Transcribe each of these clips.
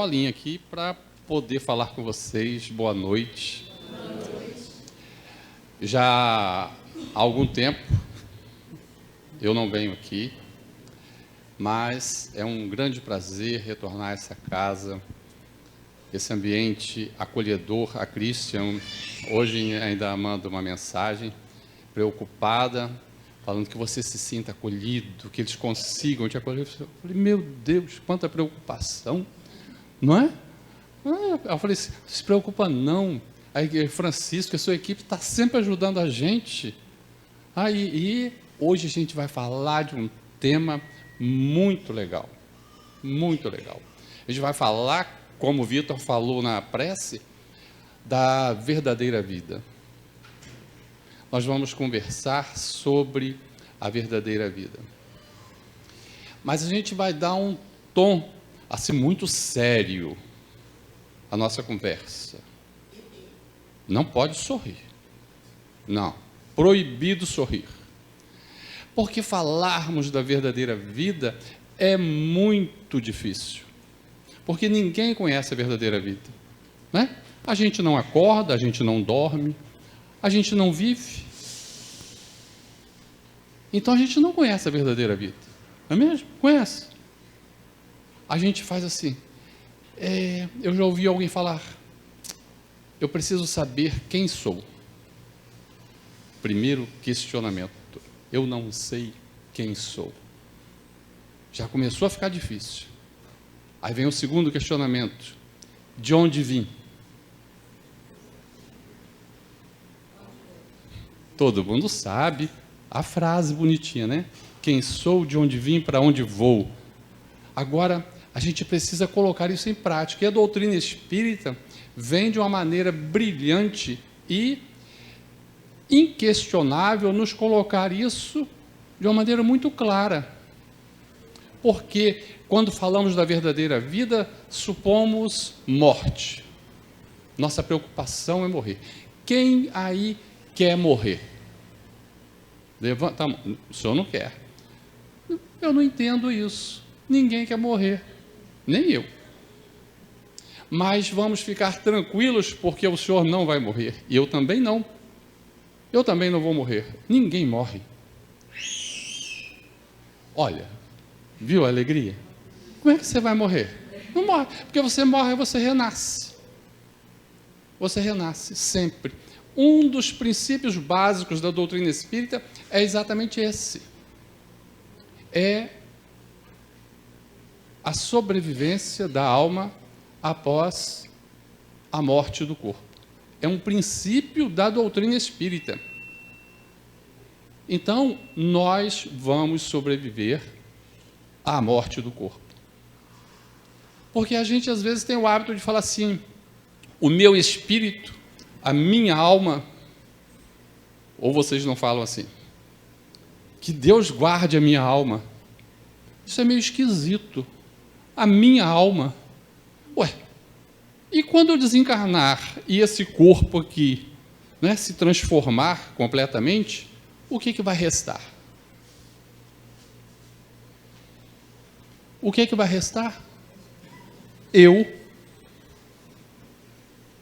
colinha aqui para poder falar com vocês. Boa noite. Já há algum tempo eu não venho aqui, mas é um grande prazer retornar a essa casa, esse ambiente acolhedor. A Christian hoje ainda manda uma mensagem preocupada, falando que você se sinta acolhido, que eles consigam te acolher. Eu falei, meu Deus, quanta preocupação, não é? Eu falei, se preocupa não. Aí, Francisco, a sua equipe está sempre ajudando a gente. E hoje a gente vai falar de um tema muito legal, muito legal. A gente vai falar, como o Vitor falou na prece, da verdadeira vida. Nós vamos conversar sobre a verdadeira vida. Mas a gente vai dar um tom, assim, muito sério à nossa conversa. Não pode sorrir. Não. Proibido sorrir. Porque falarmos da verdadeira vida é muito difícil. Porque ninguém conhece a verdadeira vida, né? A gente não acorda, a gente não dorme, a gente não vive. Então a gente não conhece a verdadeira vida. Não é mesmo? Conhece. A gente faz assim. Eu já ouvi alguém falar, eu preciso saber quem sou. Primeiro questionamento. Eu não sei quem sou. Já começou a ficar difícil. Aí vem o segundo questionamento. De onde vim? Todo mundo sabe a frase bonitinha, né? Quem sou, de onde vim, para onde vou. Agora, a gente precisa colocar isso em prática. E a doutrina espírita vem de uma maneira brilhante e inquestionável nos colocar isso de uma maneira muito clara. Porque quando falamos da verdadeira vida, supomos morte. Nossa preocupação é morrer. Quem aí quer morrer? Levanta a mão. O senhor não quer. Eu não entendo isso. Ninguém quer morrer. Nem eu. Mas vamos ficar tranquilos porque o senhor não vai morrer. E eu também não. Eu também não vou morrer. Ninguém morre. Olha, viu a alegria? Como é que você vai morrer? Não morre. Porque você morre, você renasce. Você renasce sempre. Um dos princípios básicos da doutrina espírita é exatamente esse. É a sobrevivência da alma após a morte do corpo. É um princípio da doutrina espírita. Então, nós vamos sobreviver à morte do corpo. Porque a gente, às vezes, tem o hábito de falar assim, o meu espírito, a minha alma, ou vocês não falam assim, que Deus guarde a minha alma. Isso é meio esquisito. A minha alma. Ué, e quando eu desencarnar e esse corpo aqui, né, se transformar completamente, o que vai restar? O que vai restar? Eu.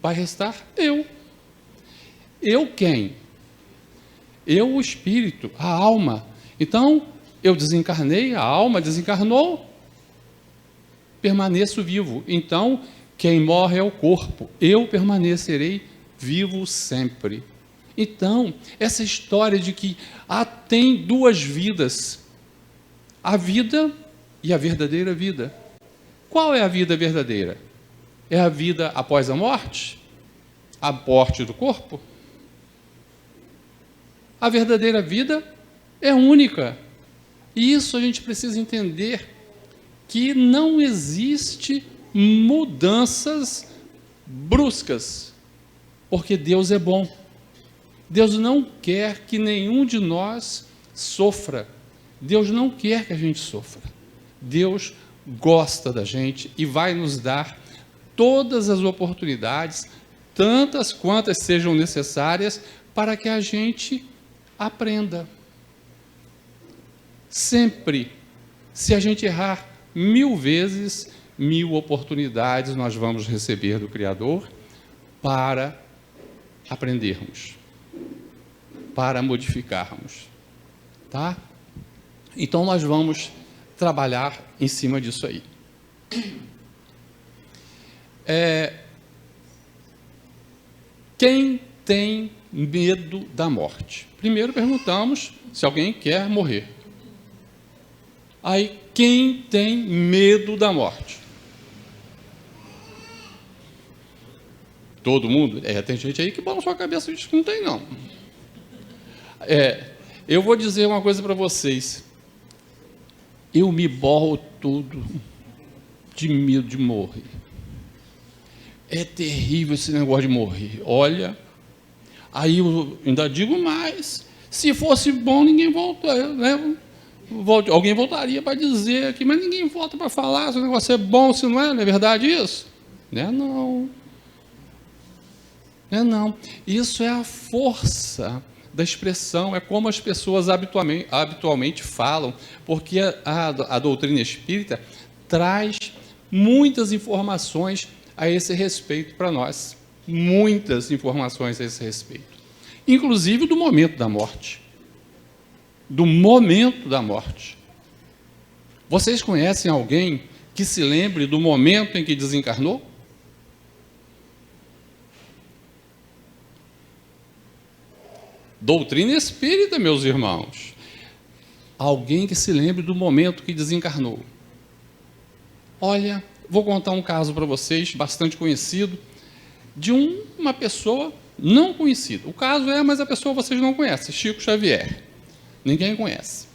Vai restar eu. Eu quem? Eu, o espírito, a alma. Então, eu desencarnei, a alma desencarnou, permaneço vivo. Então, quem morre é o corpo. Eu permanecerei vivo sempre. Então, essa história de que tem duas vidas, a vida e a verdadeira vida. Qual é a vida verdadeira? É a vida após a morte? A morte do corpo? A verdadeira vida é única. E isso a gente precisa entender, que não existe mudanças bruscas, porque Deus é bom. Deus não quer que nenhum de nós sofra. Deus não quer que a gente sofra. Deus gosta da gente e vai nos dar todas as oportunidades, tantas quantas sejam necessárias, para que a gente aprenda. Sempre, se a gente errar 1000 vezes, 1000 oportunidades nós vamos receber do Criador para aprendermos, para modificarmos, tá? Então nós vamos trabalhar em cima disso aí. Quem tem medo da morte? Primeiro perguntamos se alguém quer morrer. Aí, quem tem medo da morte? Todo mundo? Tem gente aí que balançou a cabeça e diz que não tem, não. Eu vou dizer uma coisa para vocês. Eu me borro todo de medo de morrer. É terrível esse negócio de morrer. Olha, aí eu ainda digo mais. Se fosse bom, ninguém volta, né? Alguém voltaria para dizer aqui, mas ninguém volta para falar se o negócio é bom, se não é verdade isso? Não. Não. Isso é a força da expressão, é como as pessoas habitualmente falam, porque a doutrina espírita traz muitas informações a esse respeito para nós. Muitas informações a esse respeito. Inclusive do momento da morte. Do momento da morte. Vocês conhecem alguém que se lembre do momento em que desencarnou? Doutrina espírita, meus irmãos. Alguém que se lembre do momento que desencarnou. Olha, vou contar um caso para vocês, bastante conhecido, de uma pessoa não conhecida. O caso mas a pessoa vocês não conhecem, Chico Xavier. Ninguém conhece.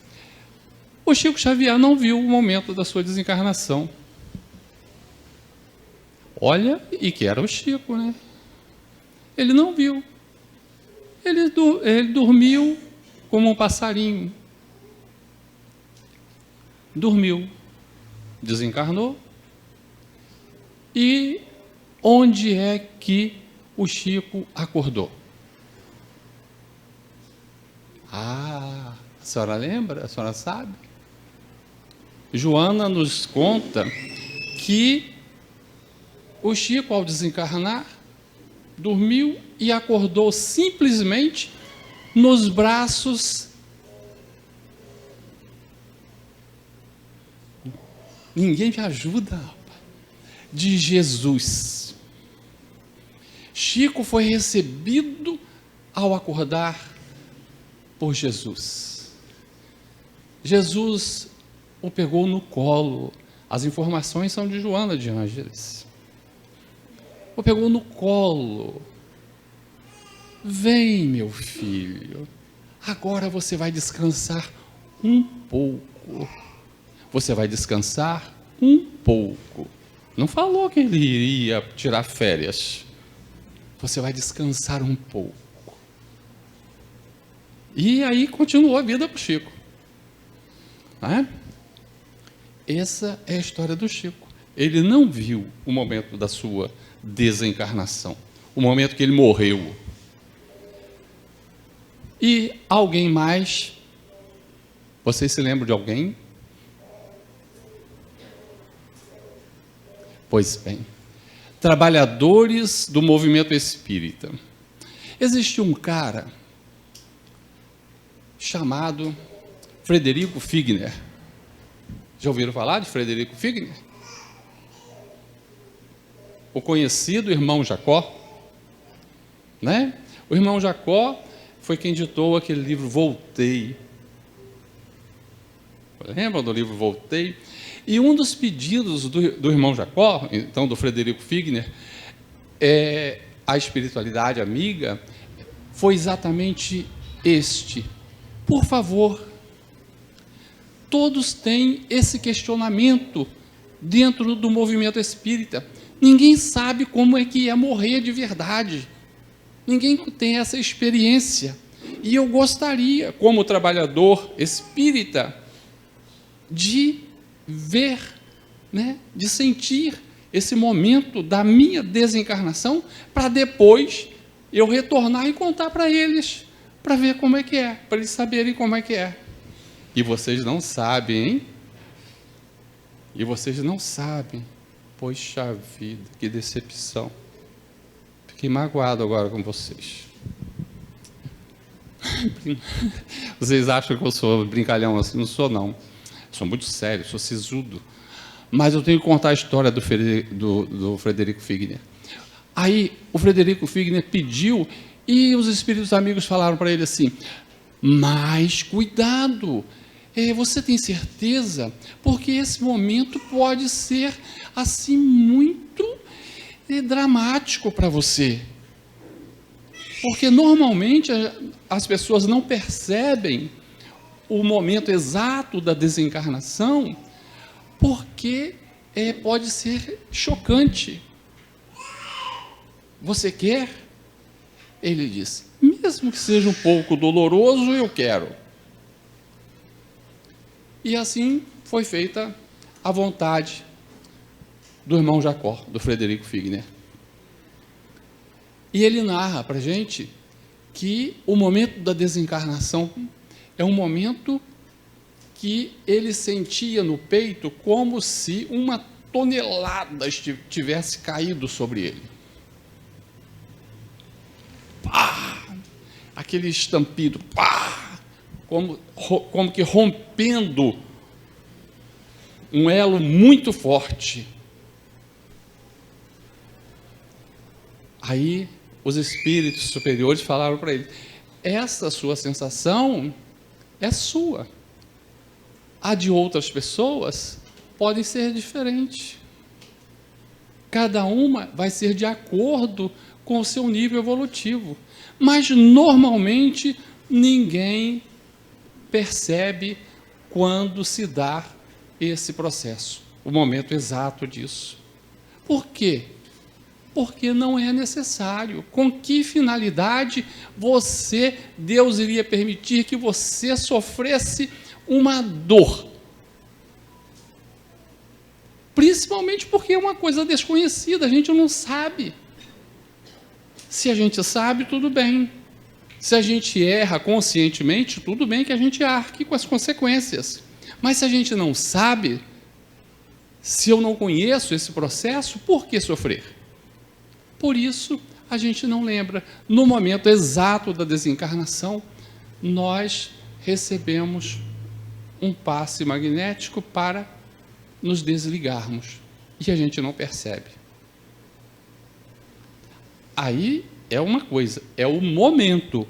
O Chico Xavier não viu o momento da sua desencarnação. Olha, e que era o Chico, né? Ele não viu. Ele dormiu como um passarinho. Dormiu. Desencarnou. E onde é que o Chico acordou? A senhora lembra? A senhora sabe? Joana nos conta que o Chico, ao desencarnar, dormiu e acordou simplesmente nos braços. Ninguém me ajuda, de Jesus. Chico foi recebido ao acordar por Jesus. Jesus o pegou no colo. As informações são de Joana de Ângeles. O pegou no colo. Vem, meu filho. Agora você vai descansar um pouco. Você vai descansar um pouco. Não falou que ele iria tirar férias. Você vai descansar um pouco. E aí continuou a vida para o Chico. Essa é a história do Chico. Ele não viu o momento da sua desencarnação, o momento que ele morreu. E alguém mais? Vocês se lembram de alguém? Pois bem, trabalhadores do movimento espírita. Existiu um cara chamado Frederico Figner. Já ouviram falar de Frederico Figner? O conhecido irmão Jacó, né? O irmão Jacó foi quem ditou aquele livro Voltei. Lembram do livro Voltei? E um dos pedidos do irmão Jacó, então do Frederico Figner, a espiritualidade amiga, foi exatamente este. Por favor, todos têm esse questionamento dentro do movimento espírita. Ninguém sabe como é que é morrer de verdade. Ninguém tem essa experiência. E eu gostaria, como trabalhador espírita, de ver, né, de sentir esse momento da minha desencarnação, para depois eu retornar e contar para eles, para ver como é que é, para eles saberem como é que é. E vocês não sabem, hein? E vocês não sabem Poxa vida, que decepção. Fiquei magoado agora com vocês. Vocês acham que eu sou brincalhão assim? Não sou, não. Sou muito sério, sou sisudo. Mas eu tenho que contar a história do Frederico Figner. Aí o Frederico Figner pediu e os espíritos amigos falaram para ele assim: mas cuidado, você tem certeza? Porque esse momento pode ser assim muito dramático para você. Porque normalmente as pessoas não percebem o momento exato da desencarnação, porque pode ser chocante. Você quer? Ele disse: mesmo que seja um pouco doloroso, eu quero. E assim foi feita a vontade do irmão Jacó, do Frederico Figner. E ele narra para a gente que o momento da desencarnação é um momento que ele sentia no peito como se uma tonelada tivesse caído sobre ele. Pá! Aquele estampido, pá! Como que rompendo um elo muito forte. Aí os espíritos superiores falaram para ele: essa sua sensação é sua. A de outras pessoas pode ser diferente. Cada uma vai ser de acordo com o seu nível evolutivo. Mas, normalmente, ninguém percebe quando se dá esse processo, o momento exato disso. Por quê? Porque não é necessário. Com que finalidade Deus iria permitir que você sofresse uma dor? Principalmente porque é uma coisa desconhecida, a gente não sabe. Se a gente sabe, tudo bem. Se a gente erra conscientemente, tudo bem que a gente arque com as consequências. Mas se a gente não sabe, se eu não conheço esse processo, por que sofrer? Por isso, a gente não lembra. No momento exato da desencarnação, nós recebemos um passe magnético para nos desligarmos. E a gente não percebe. Aí é uma coisa, é o momento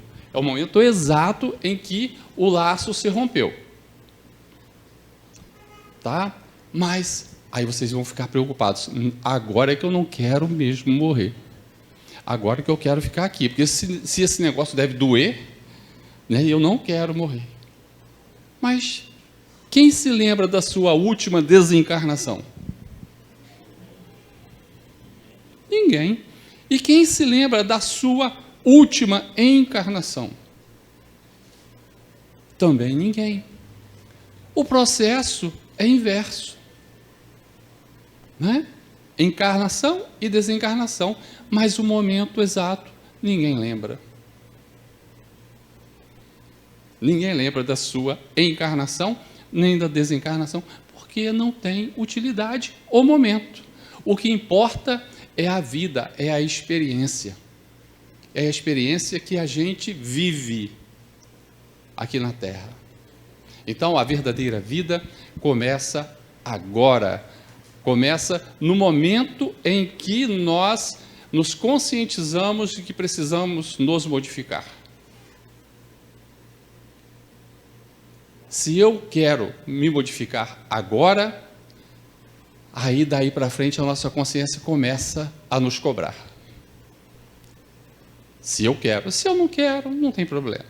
exato em que o laço se rompeu. Tá? Mas aí vocês vão ficar preocupados. Agora é que eu não quero mesmo morrer. Agora que eu quero ficar aqui, porque se esse negócio deve doer, né, eu não quero morrer. Mas quem se lembra da sua última desencarnação? Ninguém. E quem se lembra da sua última encarnação? Também ninguém. O processo é inverso, né? Encarnação e desencarnação, mas o momento exato ninguém lembra. Ninguém lembra da sua encarnação nem da desencarnação, porque não tem utilidade o momento. O que importa é a vida, é a experiência. É a experiência que a gente vive aqui na Terra. Então, a verdadeira vida começa agora. Começa no momento em que nós nos conscientizamos de que precisamos nos modificar. Se eu quero me modificar agora, aí daí para frente a nossa consciência começa a nos cobrar. Se eu quero. Se eu não quero, não tem problema.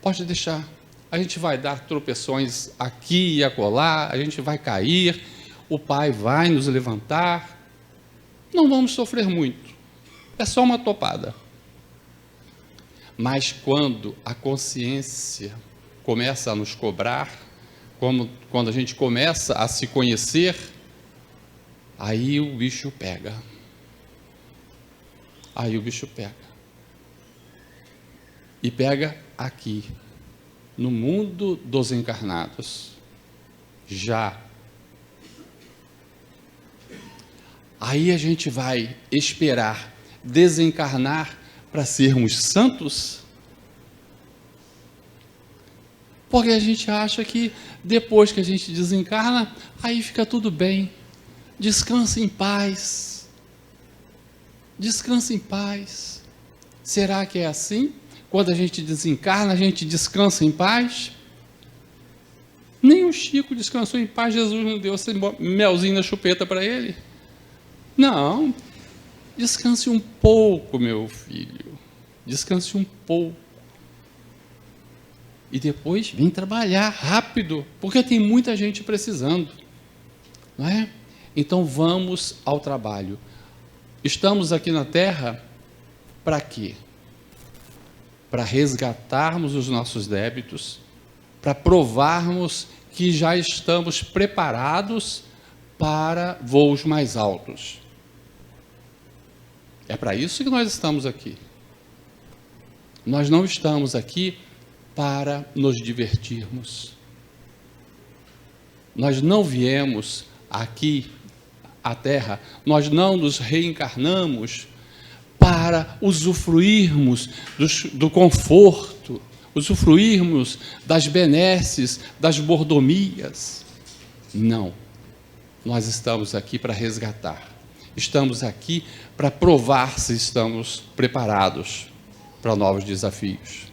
Pode deixar. A gente vai dar tropeções aqui e acolá, a gente vai cair, o Pai vai nos levantar. Não vamos sofrer muito. É só uma topada. Mas quando a consciência começa a nos cobrar, quando a gente começa a se conhecer, aí o bicho pega. Aí o bicho pega. E pega aqui, no mundo dos encarnados. Já. aí a gente vai esperar desencarnar para sermos santos? Porque a gente acha que depois que a gente desencarna, aí fica tudo bem. Descansa em paz. Descansa em paz. Será que é assim? Quando a gente desencarna, a gente descansa em paz? Nem o Chico descansou em paz, Jesus não deu esse melzinho na chupeta para ele. Não. Descanse um pouco, meu filho. Descanse um pouco. E depois vem trabalhar rápido, porque tem muita gente precisando, não é? Então vamos ao trabalho. Estamos aqui na Terra para quê? Para resgatarmos os nossos débitos, para provarmos que já estamos preparados para voos mais altos. É para isso que nós estamos aqui. Nós não estamos aqui para nos divertirmos. Nós não viemos aqui à Terra, nós não nos reencarnamos para usufruirmos do conforto, usufruirmos das benesses, das mordomias. Não. Nós estamos aqui para resgatar. Estamos aqui para provar se estamos preparados para novos desafios.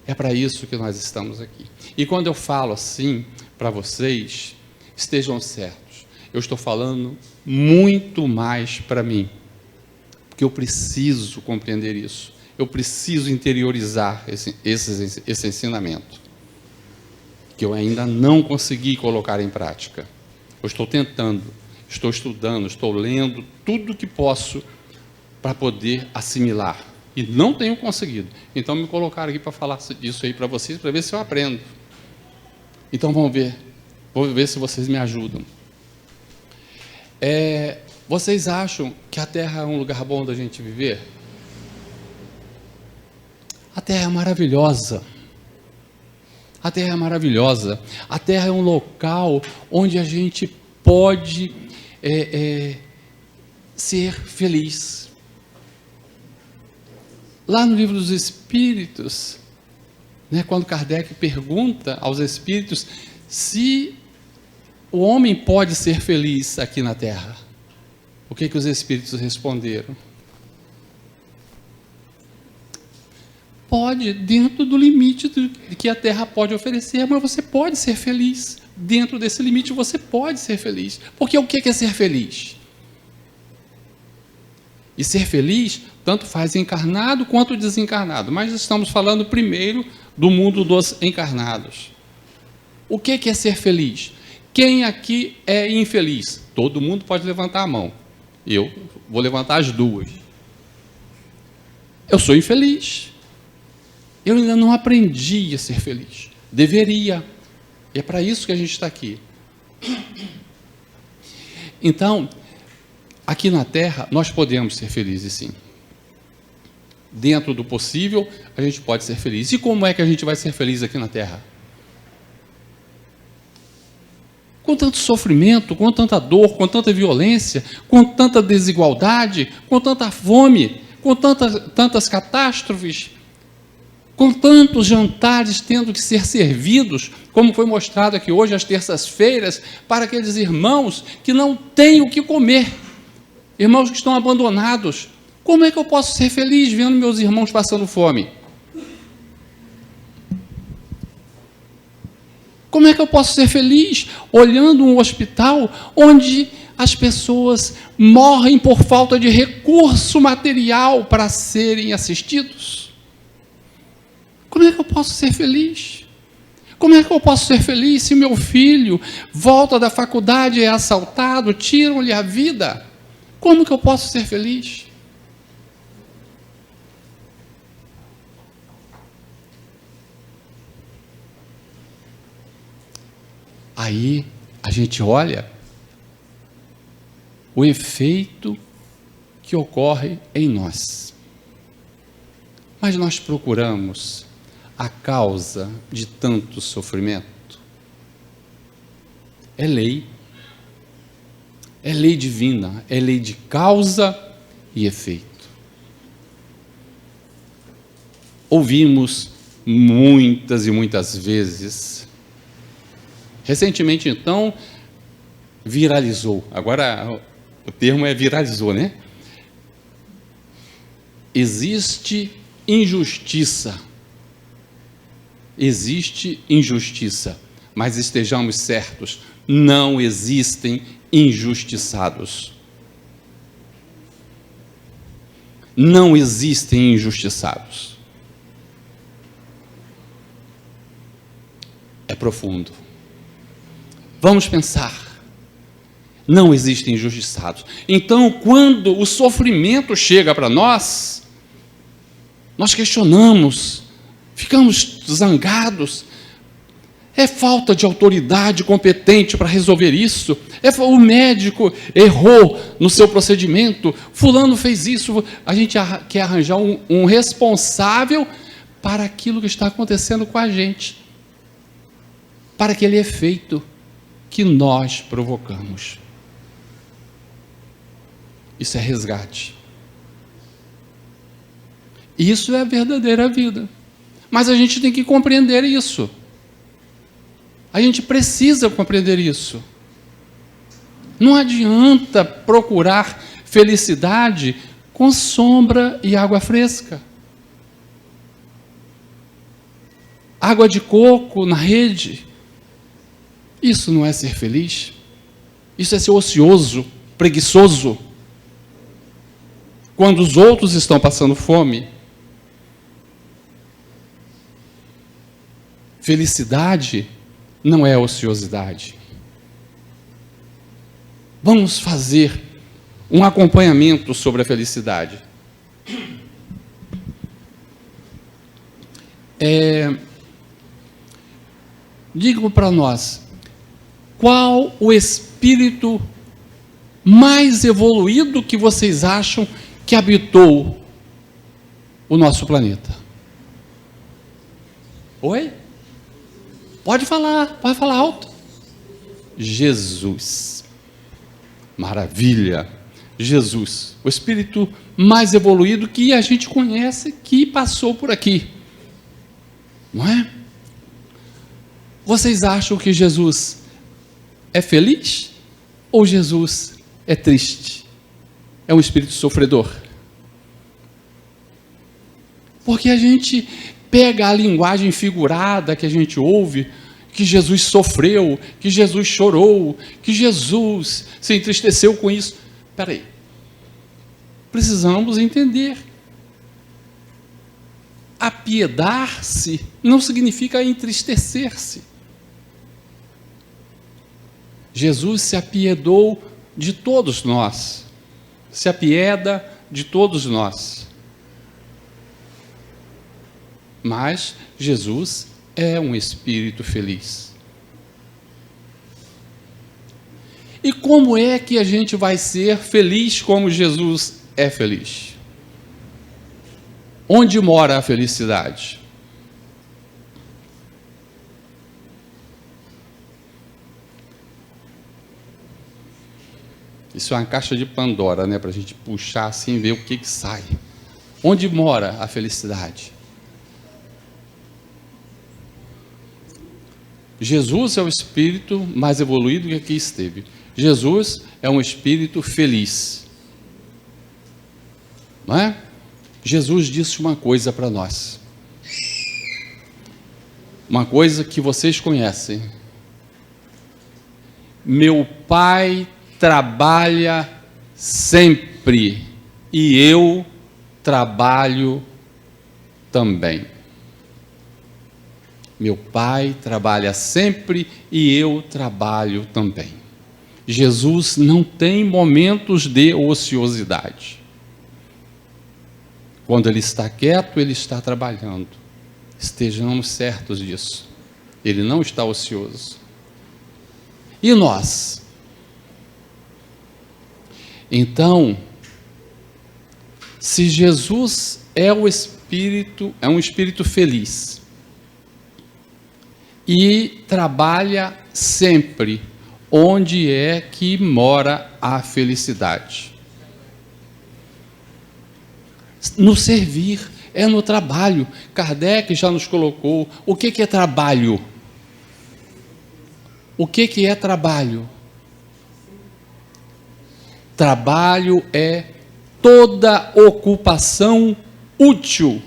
É para isso que nós estamos aqui. E quando eu falo assim para vocês, estejam certos. Eu estou falando muito mais para mim. Porque eu preciso compreender isso. Eu preciso interiorizar esse ensinamento. Que eu ainda não consegui colocar em prática. Eu estou tentando, estou estudando, estou lendo tudo que posso para poder assimilar. E não tenho conseguido. Então me colocaram aqui para falar disso aí para vocês, para ver se eu aprendo. Então vamos ver. Vou ver se vocês me ajudam. Vocês acham que a Terra é um lugar bom da gente viver? A Terra é maravilhosa. A Terra é maravilhosa. A Terra é um local onde a gente pode ser feliz. Lá no Livro dos Espíritos, né, quando Kardec pergunta aos Espíritos se o homem pode ser feliz aqui na Terra, o que os Espíritos responderam? Pode, dentro do limite que a Terra pode oferecer, mas você pode ser feliz. Dentro desse limite você pode ser feliz. Porque o que é ser feliz? E ser feliz, tanto faz encarnado quanto desencarnado. Mas estamos falando primeiro do mundo dos encarnados. O que é ser feliz? Quem aqui é infeliz? Todo mundo pode levantar a mão. Eu vou levantar as duas. Eu sou infeliz. Eu ainda não aprendi a ser feliz. Deveria. E é para isso que a gente está aqui. Então, aqui na Terra, nós podemos ser felizes, sim. Dentro do possível, a gente pode ser feliz. E como é que a gente vai ser feliz aqui na Terra? Com tanto sofrimento, com tanta dor, com tanta violência, com tanta desigualdade, com tanta fome, com tantas catástrofes, com tantos jantares tendo que ser servidos, como foi mostrado aqui hoje, às terças-feiras, para aqueles irmãos que não têm o que comer, irmãos que estão abandonados. Como é que eu posso ser feliz vendo meus irmãos passando fome? Como é que eu posso ser feliz olhando um hospital onde as pessoas morrem por falta de recurso material para serem assistidos? Como é que eu posso ser feliz? Como é que eu posso ser feliz se meu filho volta da faculdade e é assaltado, tiram-lhe a vida? Como que eu posso ser feliz? Aí a gente olha o efeito que ocorre em nós. Mas nós procuramos a causa de tanto sofrimento. É lei. É lei divina, é lei de causa e efeito. Ouvimos muitas e muitas vezes. Recentemente, então, viralizou. Agora, o termo é viralizou, né? Existe injustiça. Existe injustiça. Mas estejamos certos, não existem injustiçados. Não existem injustiçados. É profundo. Vamos pensar. Não existem injustiçados. Então, quando o sofrimento chega para nós, nós questionamos, ficamos zangados. É falta de autoridade competente para resolver isso. O médico errou no seu procedimento. Fulano fez isso. A gente quer arranjar um responsável para aquilo que está acontecendo com a gente, para aquele efeito que nós provocamos. Isso é resgate. Isso é a verdadeira vida. Mas a gente tem que compreender isso. A gente precisa compreender isso. Não adianta procurar felicidade com sombra e água fresca. Água de coco na rede. Isso não é ser feliz. Isso é ser ocioso, preguiçoso. Quando os outros estão passando fome. Felicidade não é ociosidade. Vamos fazer um acompanhamento sobre a felicidade. Digam para nós, qual o espírito mais evoluído que vocês acham que habitou o nosso planeta? Oi? Pode falar alto. Jesus. Maravilha. Jesus, o espírito mais evoluído que a gente conhece, que passou por aqui. Não é? Vocês acham que Jesus é feliz ou Jesus é triste? É um espírito sofredor? Porque a gente pega a linguagem figurada que a gente ouve, que Jesus sofreu, que Jesus chorou, que Jesus se entristeceu com isso. Espera aí. Precisamos entender. Apiedar-se não significa entristecer-se. Jesus se apiedou de todos nós. Se apieda de todos nós. Mas Jesus é um espírito feliz. E como é que a gente vai ser feliz como Jesus é feliz? Onde mora a felicidade? Isso é uma caixa de Pandora, né? Para a gente puxar assim e ver o que sai. Onde mora a felicidade? Jesus é o espírito mais evoluído que aqui esteve. Jesus é um espírito feliz. Não é? Jesus disse uma coisa para nós. Uma coisa que vocês conhecem. Meu Pai trabalha sempre e eu trabalho também. Meu Pai trabalha sempre e eu trabalho também. Jesus não tem momentos de ociosidade. Quando Ele está quieto, Ele está trabalhando. Estejamos certos disso. Ele não está ocioso. E nós? Então, se Jesus é um espírito feliz, e trabalha sempre, onde é que mora a felicidade? No servir, é no trabalho. Kardec já nos colocou. O que é trabalho? O que é trabalho? Trabalho é toda ocupação útil.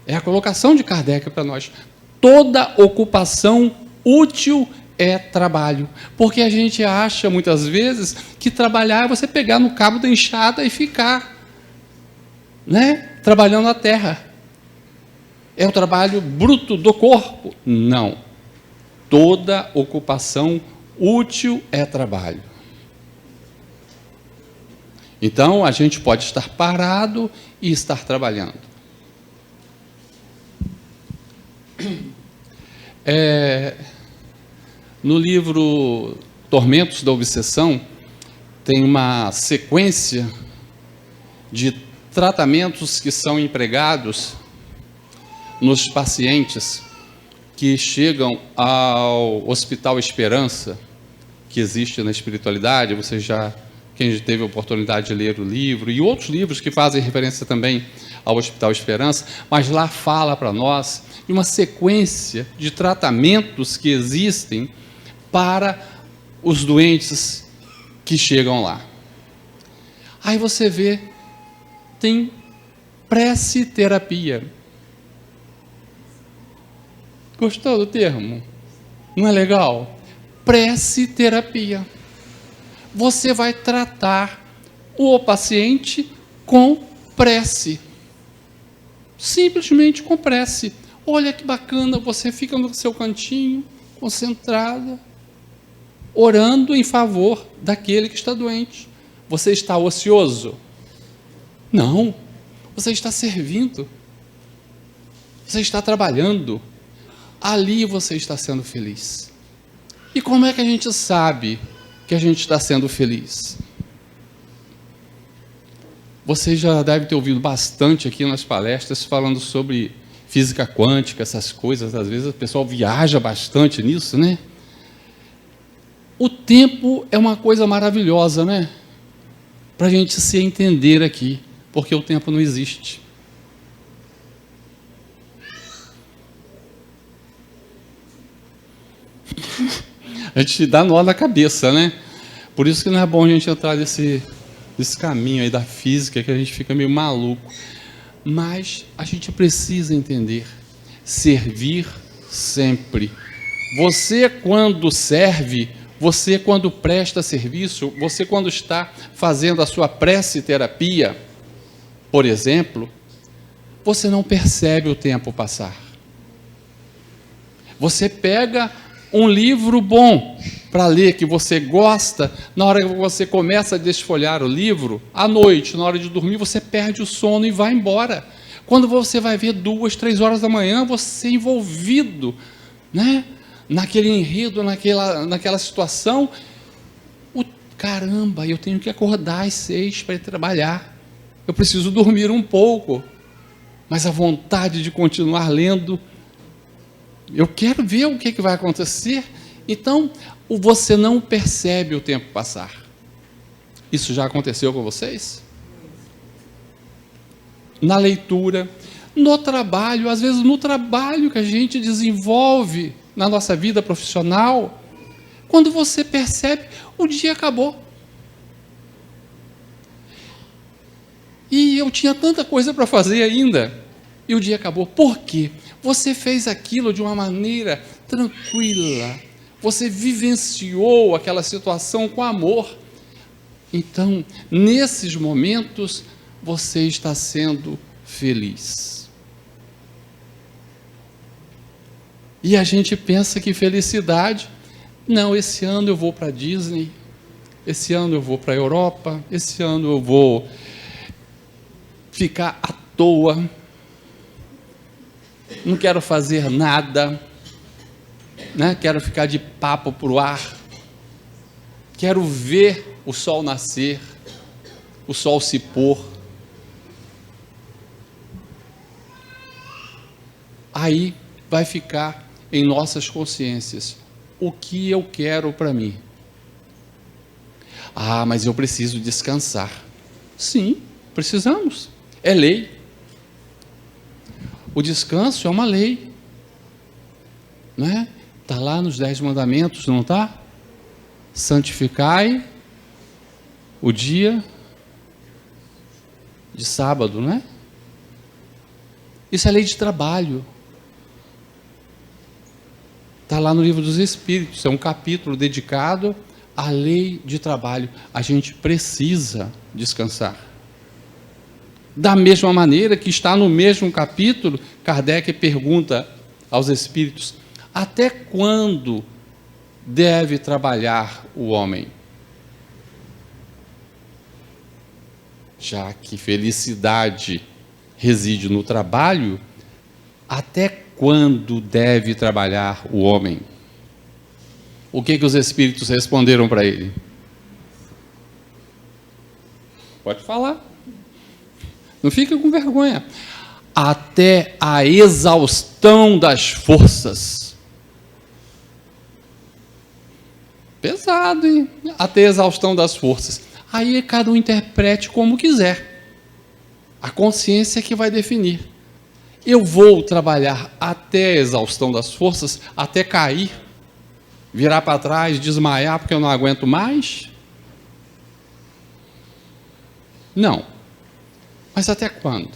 É a colocação de Kardec para nós. Toda ocupação útil é trabalho. Porque a gente acha, muitas vezes, que trabalhar é você pegar no cabo da enxada e ficar, né, trabalhando a terra. É o trabalho bruto do corpo? Não. Toda ocupação útil é trabalho. Então, a gente pode estar parado e estar trabalhando. No livro Tormentos da Obsessão, tem uma sequência de tratamentos que são empregados nos pacientes que chegam ao Hospital Esperança, que existe na espiritualidade. Você já, quem teve a oportunidade de ler o livro, e outros livros que fazem referência também ao Hospital Esperança, mas lá fala para nós de uma sequência de tratamentos que existem para os doentes que chegam lá. Aí você vê, tem prece-terapia. Gostou do termo? Não é legal? Prece-terapia. Você vai tratar o paciente com prece. Simplesmente com prece. Olha que bacana, você fica no seu cantinho, concentrada, orando em favor daquele que está doente. Você está ocioso? Não. Você está servindo. Você está trabalhando. Ali você está sendo feliz. E como é que a gente sabe que a gente está sendo feliz? Você já deve ter ouvido bastante aqui nas palestras falando sobre física quântica, essas coisas. Às vezes o pessoal viaja bastante nisso, né? O tempo é uma coisa maravilhosa, né? Para a gente se entender aqui, porque o tempo não existe. A gente dá nó na cabeça, né? Por isso que não é bom a gente entrar nesse caminho aí da física, que a gente fica meio maluco. Mas a gente precisa entender, servir sempre. Você quando serve, você quando presta serviço, você quando está fazendo a sua prece-terapia, por exemplo, você não percebe o tempo passar. Você pega um livro bom para ler, que você gosta, na hora que você começa a desfolhar o livro, à noite, na hora de dormir, você perde o sono e vai embora. Quando você vai ver 2, 3 horas da manhã, você envolvido, né, naquele enredo, naquela situação, caramba, eu tenho que acordar às 6 para ir trabalhar, eu preciso dormir um pouco, mas a vontade de continuar lendo, eu quero ver o que vai acontecer. Então, você não percebe o tempo passar. Isso já aconteceu com vocês? Na leitura, no trabalho, às vezes no trabalho que a gente desenvolve na nossa vida profissional, quando você percebe, o dia acabou. E eu tinha tanta coisa para fazer ainda, e o dia acabou. Por quê? Você fez aquilo de uma maneira tranquila, você vivenciou aquela situação com amor. Então, nesses momentos, você está sendo feliz. E a gente pensa que felicidade, não, esse ano eu vou para a Disney, esse ano eu vou para a Europa, esse ano eu vou ficar à toa, não quero fazer nada, né? Quero ficar de papo para o ar, quero ver o sol nascer, o sol se pôr. Aí vai ficar em nossas consciências o que eu quero para mim. Ah, mas eu preciso descansar. Sim, precisamos. É lei. O descanso é uma lei. Não é? Está lá nos 10 mandamentos, não está? Santificai o dia de sábado, não é? Isso é lei de trabalho. Está lá no Livro dos Espíritos, é um capítulo dedicado à lei de trabalho. A gente precisa descansar. Da mesma maneira que está no mesmo capítulo, Kardec pergunta aos espíritos: até quando deve trabalhar o homem? Já que felicidade reside no trabalho, até quando deve trabalhar o homem? O que os espíritos responderam para ele? Pode falar. Não fica com vergonha. Até a exaustão das forças. Pesado, hein? Até a exaustão das forças. Aí cada um interprete como quiser. A consciência é que vai definir. Eu vou trabalhar até a exaustão das forças, até cair, virar para trás, desmaiar porque eu não aguento mais? Não. Mas até quando?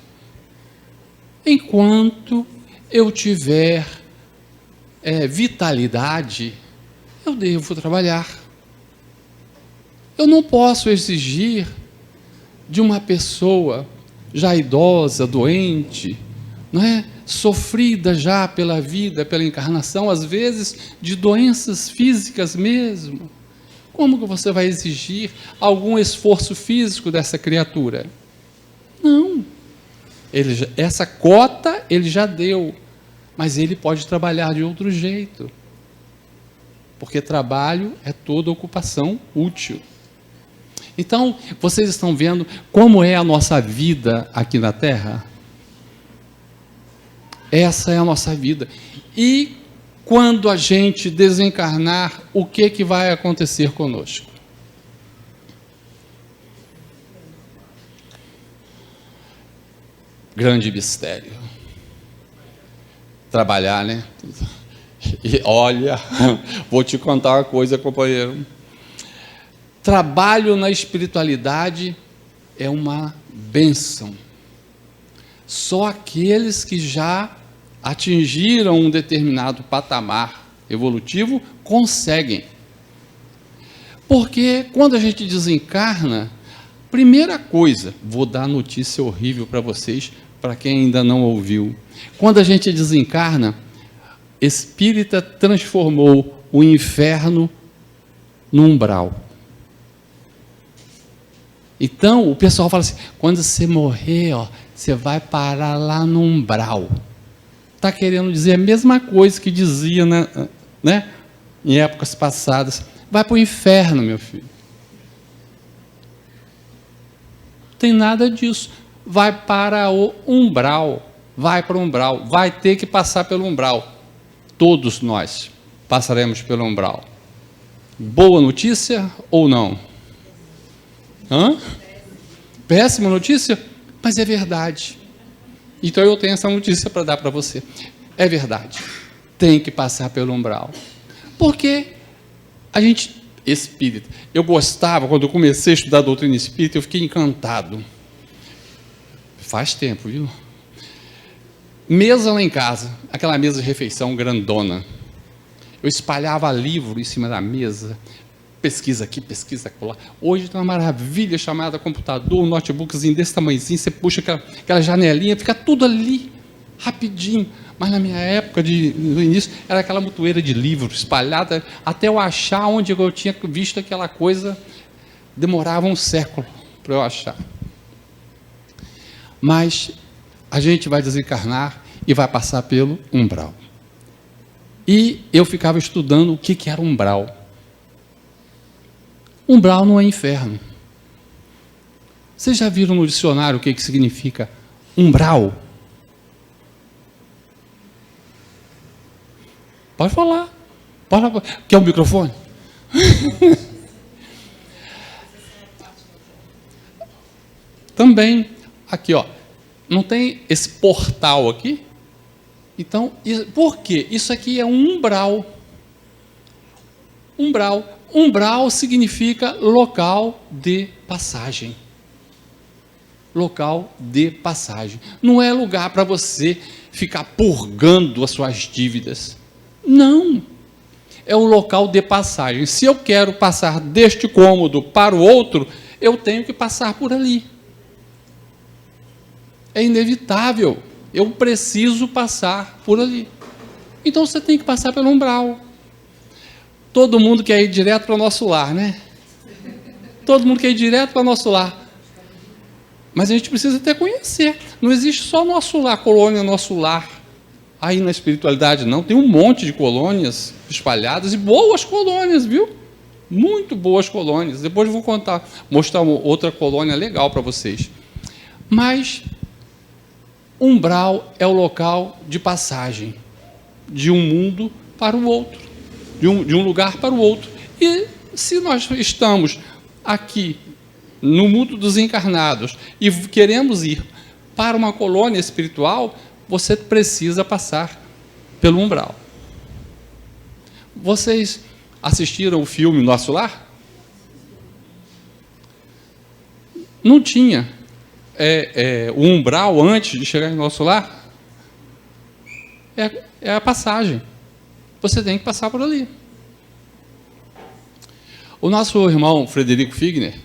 Enquanto eu tiver vitalidade, eu devo trabalhar. Eu não posso exigir de uma pessoa já idosa, doente, não é? Sofrida já pela vida, pela encarnação, às vezes de doenças físicas mesmo. Como que você vai exigir algum esforço físico dessa criatura? Não. Essa cota ele já deu, mas ele pode trabalhar de outro jeito. Porque trabalho é toda ocupação útil. Então, vocês estão vendo como é a nossa vida aqui na Terra? Essa é a nossa vida. E quando a gente desencarnar, o que vai acontecer conosco? Grande mistério. Trabalhar, né? E olha, vou te contar uma coisa, companheiro. Trabalho na espiritualidade é uma bênção. Só aqueles que já atingiram um determinado patamar evolutivo conseguem. Porque quando a gente desencarna, primeira coisa, vou dar notícia horrível para vocês, para quem ainda não ouviu. Quando a gente desencarna, espírita transformou o inferno no umbral. Então, o pessoal fala assim, quando você morrer, você vai parar lá no umbral. Está querendo dizer a mesma coisa que dizia, né, em épocas passadas. Vai para o inferno, meu filho. Não tem nada disso. Vai para o umbral. Vai para o umbral. Vai ter que passar pelo umbral. Todos nós passaremos pelo umbral. Boa notícia ou não? Hã? Péssima notícia? Mas é verdade. Então eu tenho essa notícia para dar para você. É verdade. Tem que passar pelo umbral. Porque a gente, espírita, eu gostava, quando eu comecei a estudar a doutrina espírita, eu fiquei encantado. Faz tempo, viu? Mesa lá em casa, aquela mesa de refeição grandona. Eu espalhava livro em cima da mesa, pesquisa aqui, pesquisa acolá. Hoje tem uma maravilha chamada computador, um notebookzinho desse tamanhozinho, você puxa aquela janelinha, fica tudo ali, rapidinho. Mas na minha época, no início, era aquela mutueira de livros espalhada, até eu achar onde eu tinha visto aquela coisa, demorava um século para eu achar. Mas a gente vai desencarnar e vai passar pelo umbral. E eu ficava estudando o que era umbral. Umbral não é inferno. Vocês já viram no dicionário o que significa umbral? Pode falar. Quer um microfone? Também, aqui, ó, não tem esse portal aqui? Então, por quê? Isso aqui é um umbral. Umbral. Umbral significa local de passagem. Local de passagem. Não é lugar para você ficar purgando as suas dívidas. Não. É um local de passagem. Se eu quero passar deste cômodo para o outro, eu tenho que passar por ali. É inevitável. Eu preciso passar por ali. Então você tem que passar pelo umbral. Todo mundo quer ir direto para o nosso lar, né? Todo mundo quer ir direto para o nosso lar. Mas a gente precisa até conhecer. Não existe só nosso lar, colônia, nosso lar. Aí na espiritualidade não. Tem um monte de colônias espalhadas e boas colônias, viu? Muito boas colônias. Depois eu vou mostrar outra colônia legal para vocês. Mas umbral é o local de passagem de um mundo para o outro, de um lugar para o outro. E se nós estamos aqui no mundo dos encarnados e queremos ir para uma colônia espiritual, você precisa passar pelo umbral. Vocês assistiram o filme Nosso Lar? Não tinha o umbral antes de chegar em Nosso Lar? É a passagem. Você tem que passar por ali. O nosso irmão Frederico Figner,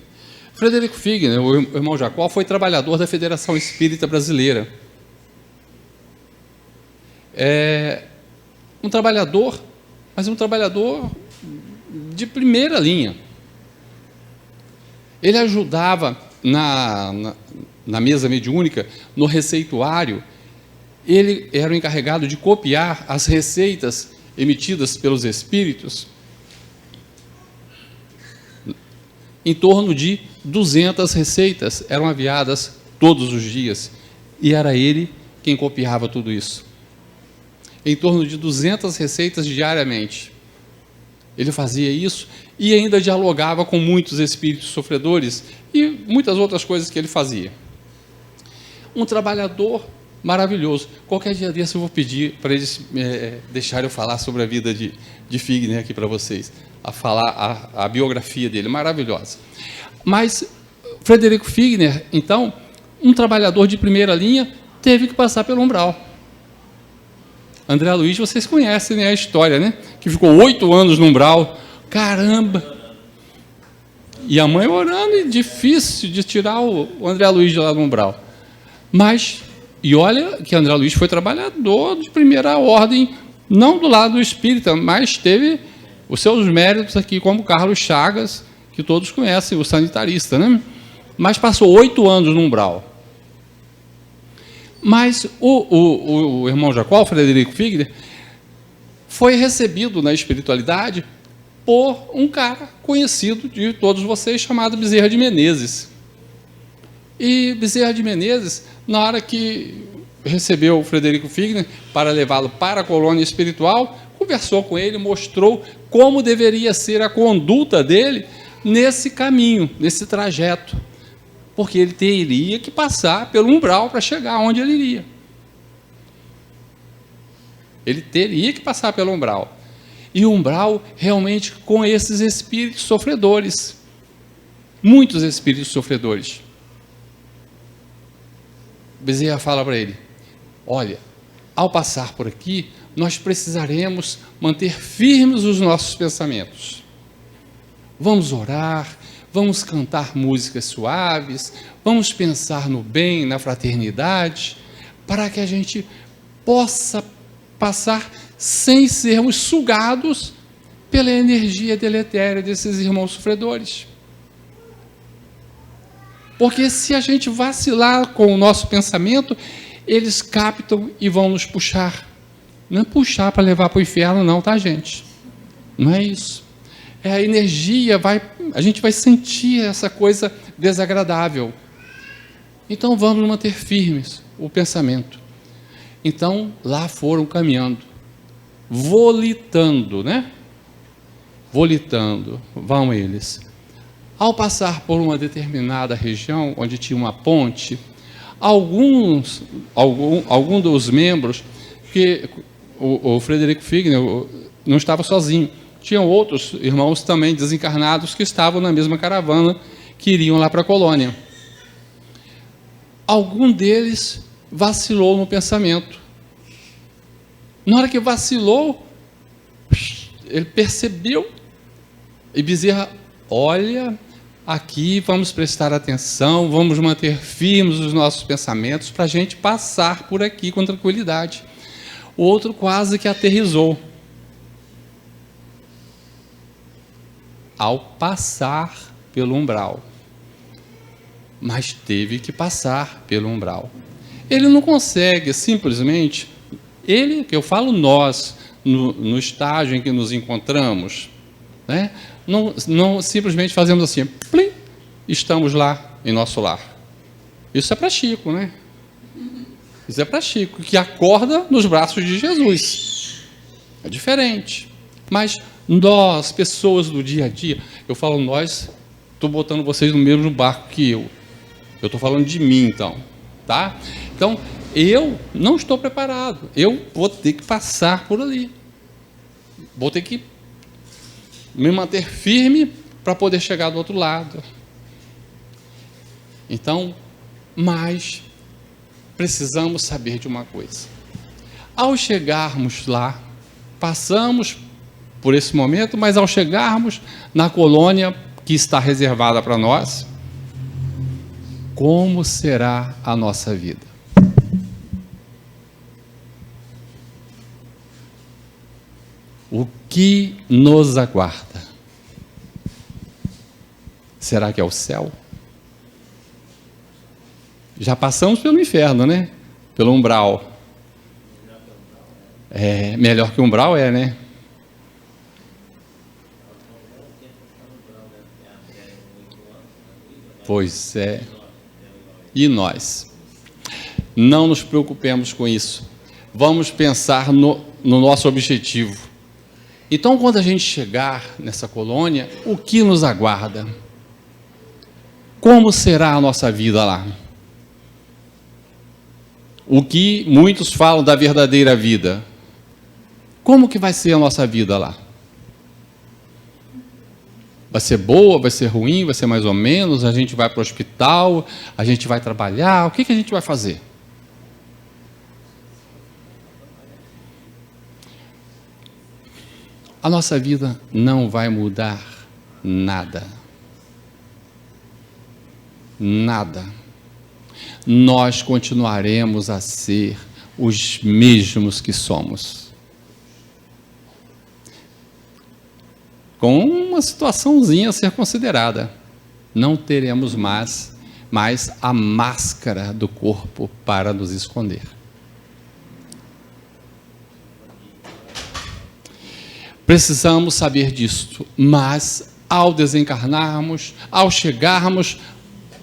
o irmão Jacó, foi trabalhador da Federação Espírita Brasileira. Um trabalhador, mas um trabalhador de primeira linha. Ele ajudava na mesa mediúnica, no receituário. Ele era o encarregado de copiar as receitas emitidas pelos espíritos. Em torno de 200 receitas eram enviadas todos os dias. E era ele quem copiava tudo isso. Em torno de 200 receitas diariamente. Ele fazia isso e ainda dialogava com muitos espíritos sofredores e muitas outras coisas que ele fazia. Um trabalhador maravilhoso. Qualquer dia desse eu vou pedir para eles deixarem eu falar sobre a vida de Figner aqui para vocês. A biografia dele, maravilhosa. Mas Frederico Figner, então, um trabalhador de primeira linha, teve que passar pelo umbral. André Luiz, vocês conhecem, né, a história, né? Que ficou 8 anos no umbral. Caramba! E a mãe orando, e difícil de tirar o André Luiz de lá do umbral. Mas, e olha que André Luiz foi trabalhador de primeira ordem, não do lado espírita, mas teve os seus méritos aqui, como Carlos Chagas, que todos conhecem, o sanitarista, né? Mas passou 8 anos no umbral. Mas o irmão Jacó, Frederico Figner, foi recebido na espiritualidade por um cara conhecido de todos vocês, chamado Bezerra de Menezes. E Bezerra de Menezes, na hora que recebeu o Frederico Figner para levá-lo para a colônia espiritual, conversou com ele, mostrou como deveria ser a conduta dele nesse caminho, nesse trajeto. Porque ele teria que passar pelo umbral para chegar onde ele iria. Ele teria que passar pelo umbral. E o umbral, realmente, com esses espíritos sofredores. Muitos espíritos sofredores. Bezerra fala para ele: olha, ao passar por aqui, nós precisaremos manter firmes os nossos pensamentos. Vamos orar, vamos cantar músicas suaves, vamos pensar no bem, na fraternidade, para que a gente possa passar sem sermos sugados pela energia deletéria desses irmãos sofredores. Porque se a gente vacilar com o nosso pensamento, eles captam e vão nos puxar. Não é puxar para levar para o inferno, não, tá, gente? Não é isso. É a energia, a gente vai sentir essa coisa desagradável. Então vamos manter firmes o pensamento. Então lá foram caminhando, volitando, né? volitando, vão eles. Ao passar por uma determinada região, onde tinha uma ponte, algum dos membros, que o Frederico Figner não estava sozinho, tinham outros irmãos também desencarnados que estavam na mesma caravana, que iriam lá para a colônia. Algum deles vacilou no pensamento. Na hora que vacilou, ele percebeu, e Bezerra, olha, aqui vamos prestar atenção, vamos manter firmes os nossos pensamentos para a gente passar por aqui com tranquilidade. O outro quase que aterrissou. Ao passar pelo umbral. Mas teve que passar pelo umbral. Ele não consegue simplesmente, ele, que eu falo nós, no estágio em que nos encontramos, né? Não simplesmente fazemos assim, plim, estamos lá em nosso lar. Isso é para Chico, né? Isso é para Chico, que acorda nos braços de Jesus. É diferente. Mas nós, pessoas do dia a dia, eu falo nós, estou botando vocês no mesmo barco que eu. Eu estou falando de mim, então. Tá? Então, eu não estou preparado. Eu vou ter que passar por ali. Vou ter que me manter firme para poder chegar do outro lado. Então, mas precisamos saber de uma coisa. Ao chegarmos lá, passamos por esse momento, mas ao chegarmos na colônia que está reservada para nós, como será a nossa vida? O que nos aguarda? Será que é o céu? Já passamos pelo inferno, né? Pelo umbral. É, melhor que umbral é, né? Pois é. E nós? Não nos preocupemos com isso. Vamos pensar no nosso objetivo. Então, quando a gente chegar nessa colônia, o que nos aguarda? Como será a nossa vida lá? O que muitos falam da verdadeira vida. Como que vai ser a nossa vida lá? Vai ser boa, vai ser ruim, vai ser mais ou menos? A gente vai para o hospital, a gente vai trabalhar, o que a gente vai fazer? A nossa vida não vai mudar nada. Nada. Nós continuaremos a ser os mesmos que somos. Com uma situaçãozinha a ser considerada. Não teremos mais a máscara do corpo para nos esconder. Precisamos saber disto, mas ao desencarnarmos, ao chegarmos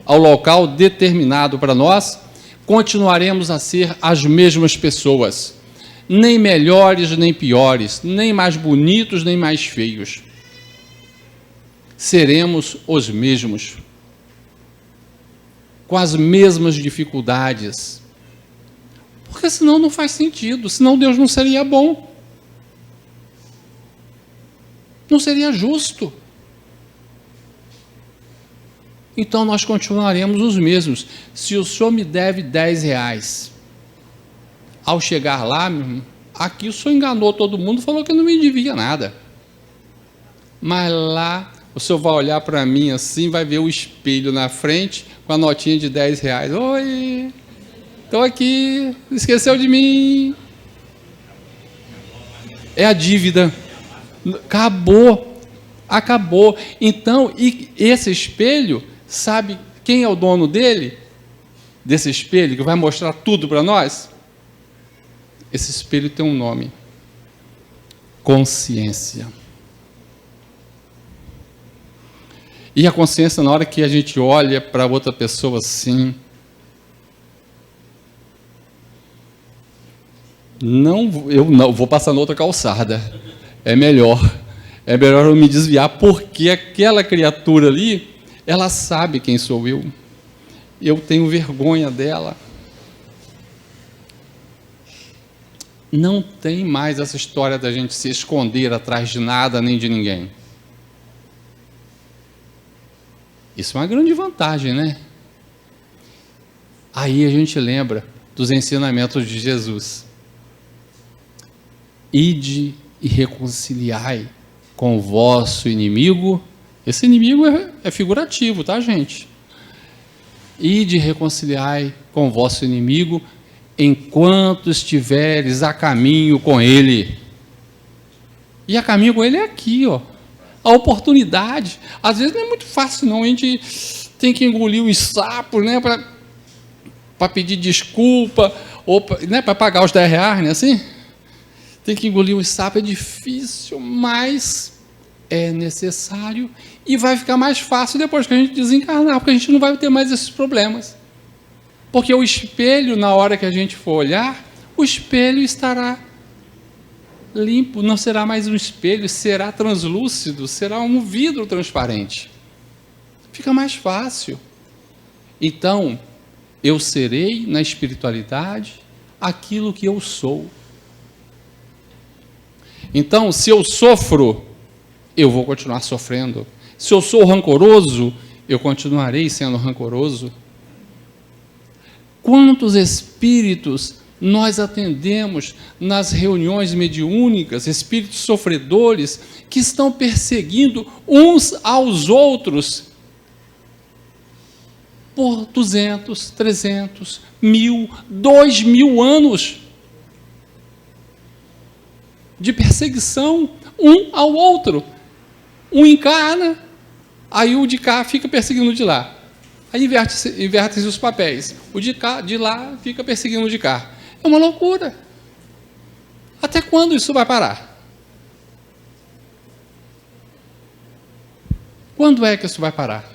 ao local determinado para nós, continuaremos a ser as mesmas pessoas, nem melhores nem piores, nem mais bonitos nem mais feios. Seremos os mesmos, com as mesmas dificuldades, porque senão não faz sentido, senão Deus não seria bom, não seria justo. Então nós continuaremos os mesmos. Se o senhor me deve 10 reais, ao chegar lá, aqui o senhor enganou todo mundo, falou que não me devia nada. Mas lá, o senhor vai olhar para mim assim, vai ver o espelho na frente, com a notinha de 10 reais. Oi, estou aqui, esqueceu de mim. É a dívida. Acabou. Então, e esse espelho, sabe quem é o dono dele? Desse espelho, que vai mostrar tudo para nós? Esse espelho tem um nome: consciência. E a consciência, na hora que a gente olha para outra pessoa assim, eu não vou passar na outra calçada, é melhor. É melhor eu me desviar, porque aquela criatura ali, ela sabe quem sou eu. Eu tenho vergonha dela. Não tem mais essa história da gente se esconder atrás de nada nem de ninguém. Isso é uma grande vantagem, né? Aí a gente lembra dos ensinamentos de Jesus. Ide e reconciliai com o vosso inimigo. Esse inimigo é figurativo, tá, gente? Ide e reconciliai com o vosso inimigo enquanto estiveres a caminho com ele. E a caminho com ele é aqui, ó. A oportunidade. Às vezes não é muito fácil, não. A gente tem que engolir os sapos, né? Para pedir desculpa, ou né, para pagar os 10 reais, né? Assim? Tem que engolir os sapos, é difícil, mas é necessário. E vai ficar mais fácil depois que a gente desencarnar, porque a gente não vai ter mais esses problemas. Porque o espelho, na hora que a gente for olhar, o espelho estará limpo, não será mais um espelho, será translúcido, será um vidro transparente. Fica mais fácil. Então, eu serei na espiritualidade aquilo que eu sou. Então, se eu sofro, eu vou continuar sofrendo. Se eu sou rancoroso, eu continuarei sendo rancoroso. Quantos espíritos nós atendemos nas reuniões mediúnicas, espíritos sofredores, que estão perseguindo uns aos outros por 200, 300, 1000, 2000 anos de perseguição um ao outro. Um encarna, aí o de cá fica perseguindo o de lá. Aí inverte-se os papéis. O de cá, de lá, fica perseguindo o de cá. É uma loucura. Até quando isso vai parar? Quando é que isso vai parar?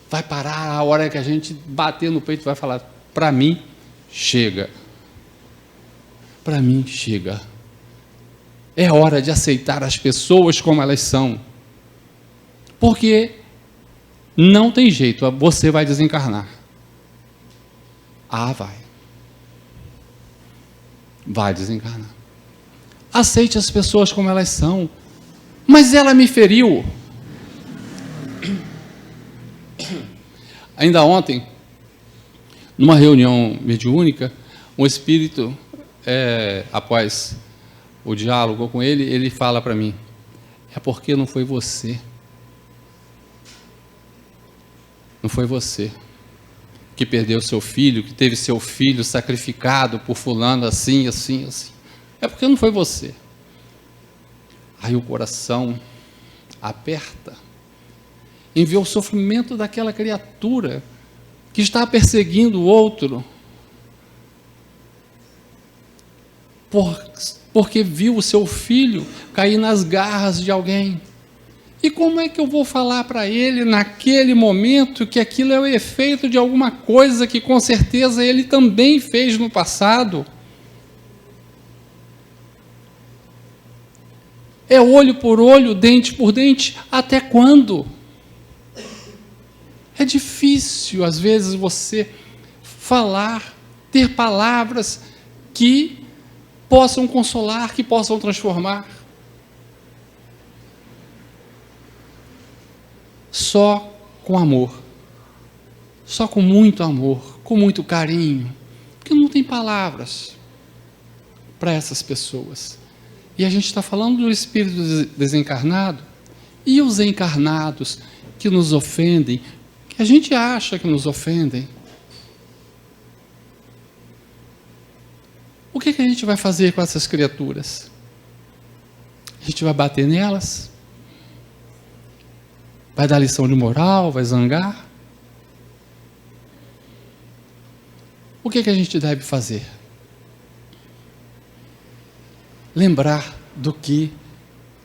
Vai parar a hora que a gente bater no peito e vai falar, para mim, chega. Para mim, chega. É hora de aceitar as pessoas como elas são. Porque não tem jeito, você vai desencarnar. Ah, vai. Vai desencarnar. Aceite as pessoas como elas são. Mas ela me feriu. Ainda ontem, numa reunião mediúnica, um espírito, após o diálogo com ele, ele fala para mim, é porque não foi você. Não foi você que perdeu seu filho, que teve seu filho sacrificado por fulano assim, assim, assim. É porque não foi você. Aí o coração aperta em ver o sofrimento daquela criatura que está perseguindo o outro porque viu o seu filho cair nas garras de alguém. E como é que eu vou falar para ele, naquele momento, que aquilo é o efeito de alguma coisa que, com certeza, ele também fez no passado? É olho por olho, dente por dente, até quando? É difícil, às vezes, você falar, ter palavras que possam consolar, que possam transformar. Só com amor, só com muito amor, com muito carinho, porque não tem palavras para essas pessoas. E a gente está falando do espírito desencarnado, e os encarnados que nos ofendem, que a gente acha que nos ofendem. O que a gente vai fazer com essas criaturas? A gente vai bater nelas? Vai dar lição de moral? Vai zangar? O que a gente deve fazer? Lembrar do que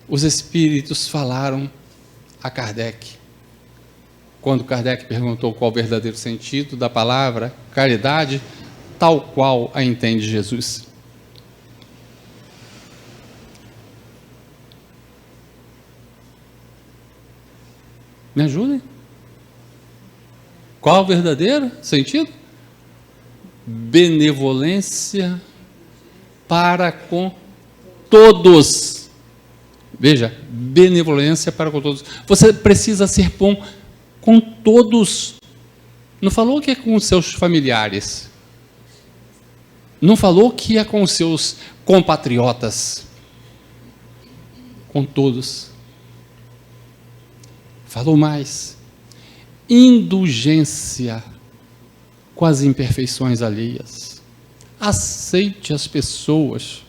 os espíritos falaram a Kardec. Quando Kardec perguntou qual o verdadeiro sentido da palavra caridade, tal qual a entende Jesus. Me ajudem? Qual o verdadeiro sentido? Benevolência para com todos. Veja, benevolência para com todos. Você precisa ser bom com todos. Não falou que é com os seus familiares. Não falou que é com os seus compatriotas. Com todos. Falou mais. Indulgência com as imperfeições alheias. Aceite as pessoas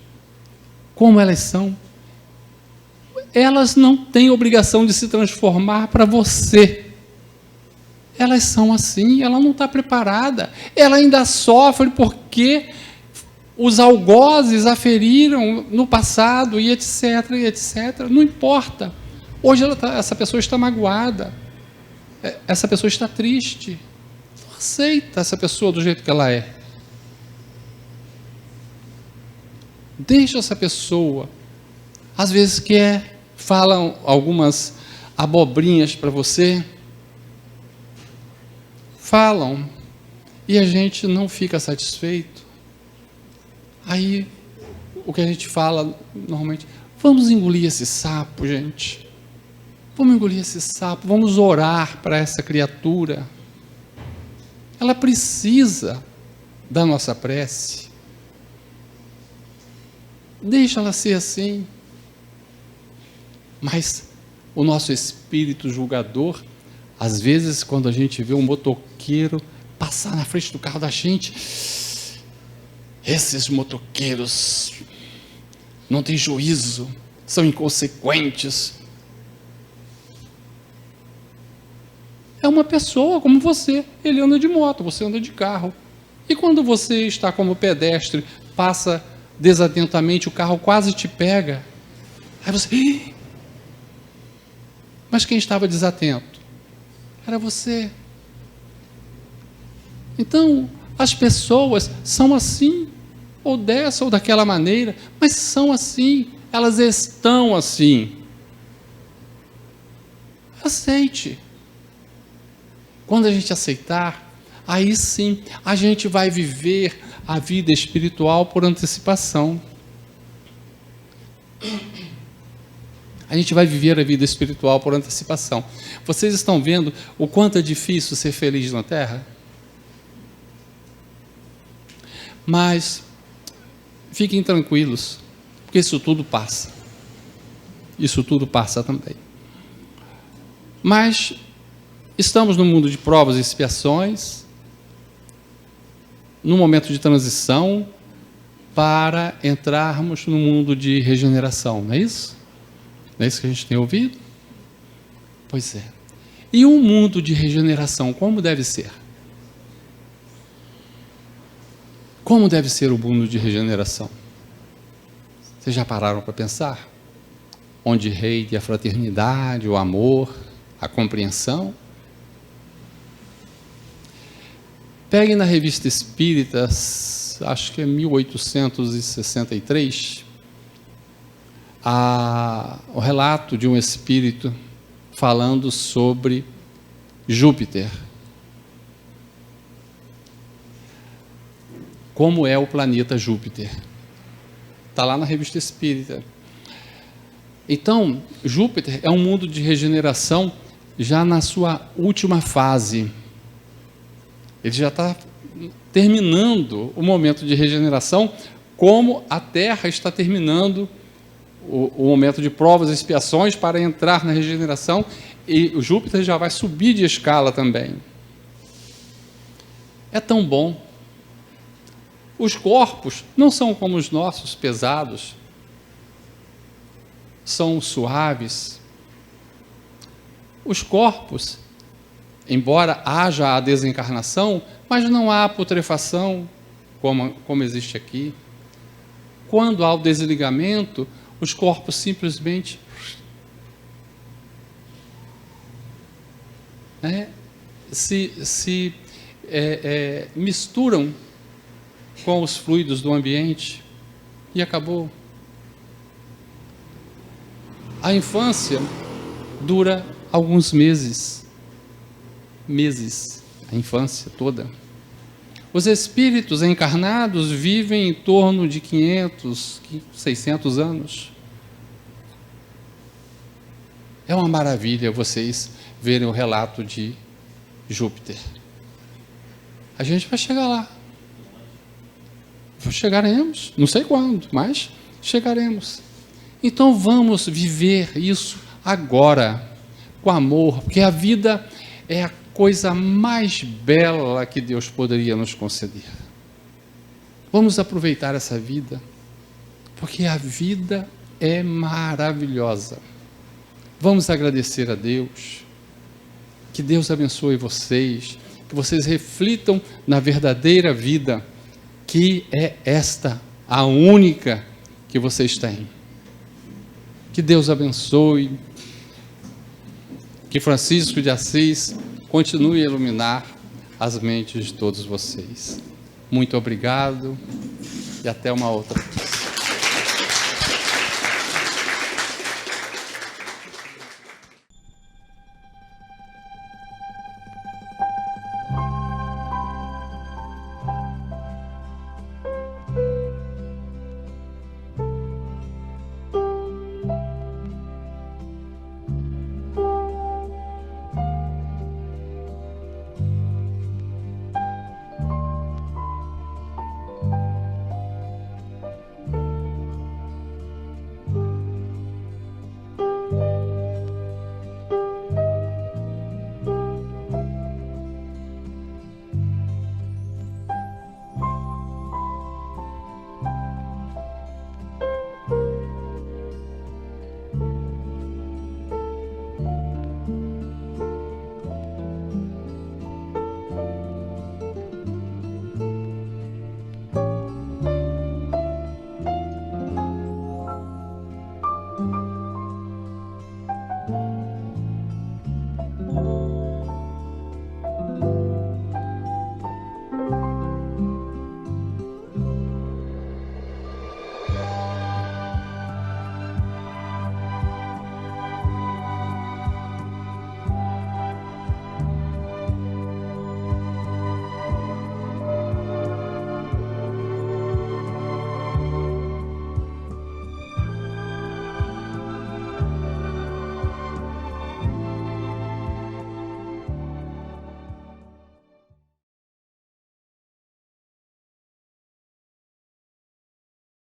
como elas são. Elas não têm obrigação de se transformar para você. Elas são assim, ela não está preparada. Ela ainda sofre porque os algozes a feriram no passado e etc, e etc. Não importa. Hoje essa pessoa está magoada. Essa pessoa está triste. Não aceita essa pessoa do jeito que ela é. Deixa essa pessoa. Às vezes falam algumas abobrinhas para você. Falam. E a gente não fica satisfeito. Aí, o que a gente fala normalmente, vamos engolir esse sapo, gente. Vamos engolir esse sapo, vamos orar para essa criatura. Ela precisa da nossa prece. Deixa ela ser assim. Mas o nosso espírito julgador, às vezes, quando a gente vê um motoqueiro passar na frente do carro da gente, esses motoqueiros não têm juízo, são inconsequentes. É uma pessoa como você, ele anda de moto, você anda de carro. E quando você está como pedestre, passa desatentamente, o carro quase te pega. Aí você... Mas quem estava desatento? Era você. Então, as pessoas são assim, ou dessa ou daquela maneira, mas são assim, elas estão assim. Aceite. Quando a gente aceitar, aí sim, a gente vai viver a vida espiritual por antecipação. A gente vai viver a vida espiritual por antecipação. Vocês estão vendo o quanto é difícil ser feliz na Terra? Mas fiquem tranquilos, porque isso tudo passa. Isso tudo passa também. Mas estamos num mundo de provas e expiações, num momento de transição para entrarmos no mundo de regeneração, não é isso? Não é isso que a gente tem ouvido? Pois é. E um mundo de regeneração, como deve ser? Como deve ser o mundo de regeneração? Vocês já pararam para pensar? Onde reine a fraternidade, o amor, a compreensão? Peguem na Revista Espírita, acho que é 1863, o relato de um espírito falando sobre Júpiter. Como é o planeta Júpiter? Está lá na Revista Espírita. Então, Júpiter é um mundo de regeneração já na sua última fase. Ele já está terminando o momento de regeneração, como a Terra está terminando o momento de provas e expiações para entrar na regeneração, e o Júpiter já vai subir de escala também. É tão bom. Os corpos não são como os nossos, pesados. São suaves. Os corpos, embora haja a desencarnação, mas não há putrefação como existe aqui. Quando há o desligamento, os corpos simplesmente se misturam com os fluidos do ambiente e acabou. A infância dura alguns meses, a infância toda. Os espíritos encarnados vivem em torno de 500, 600 anos. É uma maravilha vocês verem o relato de Júpiter. A gente vai chegar lá. Chegaremos, não sei quando, mas chegaremos. Então vamos viver isso agora, com amor, porque a vida é a coisa mais bela que Deus poderia nos conceder. Vamos aproveitar essa vida, porque a vida é maravilhosa. Vamos agradecer a Deus, que Deus abençoe vocês, que vocês reflitam na verdadeira vida, que é esta, a única que vocês têm. Que Deus abençoe, que Francisco de Assis continue a iluminar as mentes de todos vocês. Muito obrigado e até uma outra.